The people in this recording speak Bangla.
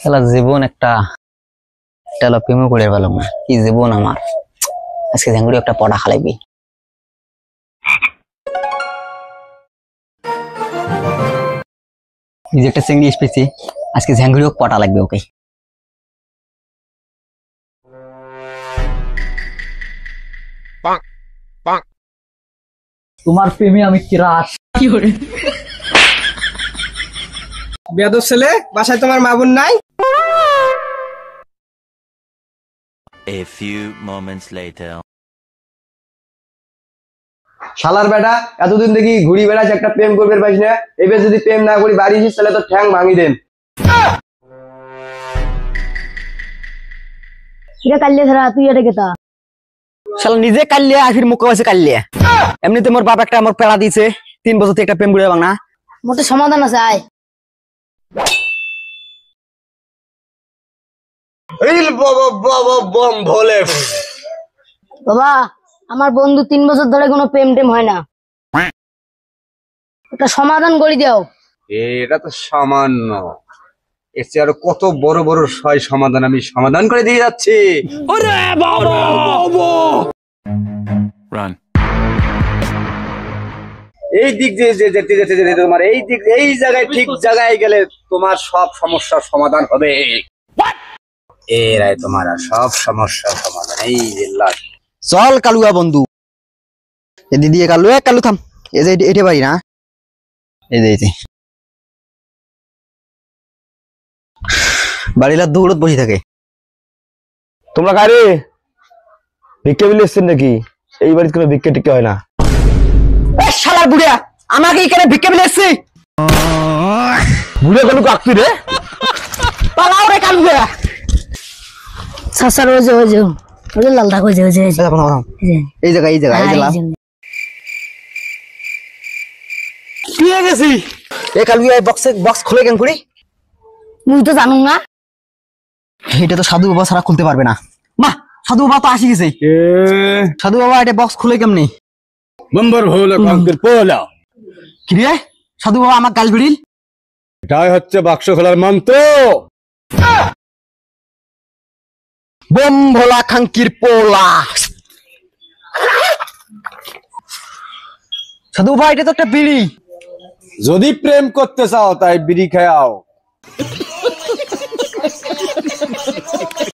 খেলা জীবন একটা প্রেমও করে পেলাম না, কি জীবন আমার। আজকে ঝ্যাঙ্গুড়ি একটা পড়া খালাইবি। যে একটা চিংড়ি এসেছি, আজকে ঝ্যাঙ্গুড়িও পটা লাগবে ওকে। তোমার প্রেমে আমি কিরাস। বেয়াদব ছেলে, বাসায় তোমার মা বোন নাই? A few moments later. শালার বেটা, এতদিন দেখি ঘুরি বেড়াচ্ছে, একটা প্রেম করবে পাইস না। এবার যদি প্রেম না করি বাড়ি আসিস তাহলে তো ঠ্যাং ভাঙি দেন। এটা কাল্লে ধরা তুই এটা কেতা শালা নিজে কাল্লিয়া আর ফির মুখে আছে কাল্লিয়া। এমনিতে মোর বাপ একটা আমার পেড়া দিছে, 3 বছর থেকে একটা প্রেম করে বাংলা। মোটে সমাধান আছে আয়। বাবা, আমার বন্ধু 3 বছর ধরে কোনো প্রেম টেম হয় না, একটা সমাধান করে দাও। এটা তো সামান্য, এর চেয়ে আরো কত বড় বড় সমাধান আমি সমাধান করে দিয়ে যাচ্ছি। Run. এই দিক দিয়ে যেতে যেতে যেতে তোমার এই দিক এই জায়গায় ঠিক জায়গায় গেলে তোমার সব সমস্যার সমাধান হবে। এরাই তোমার সব সমস্যার সমাধান। এই চল কালুয়া বন্ধু, এ দিদি কালু, কালু থাম, এই যে এটা পারি না, এই যে বাড়িলার দৌড়ত বসে থাকে। তোমরা কারে ভিক্ষে বিলে এসছেন নাকি? এই বাড়িতে কোনো ভিক্ষে টিক্ষে হয় না। শালার বুড়িয়া, আমাকে এখানে ভিক্ষে বিলে এসছি। বুড়ে গেল কাকতি রে, পালাও রে কালুয়া। সাসার ওজে লাল দাগ ওজে এই জায়গা এই যে পেয়ে গেছি। এ কালুয়া বক্স খুলে কেন করি? মুই তো জানুম না। এটা তো সাধু বাবা ছাড়া খুলতে পারবে না। মা, সাধু বাবা তো আসি গেছে। সাধু বাবা এটা বক্স খুলে কেমনি? বম্বর ভোলা কাঙ্কের পোলা। কি রে সাধু বাবা আমার গাল বিড়িল? এটাই হচ্ছে বাক্স খোলার মন্ত্র। বম ভোলা খাঙ্কির পোলা। সাধু বাবা এটা তো একটা বিড়ি। যদি প্রেম করতে চাও তাই বিড়ি খাও।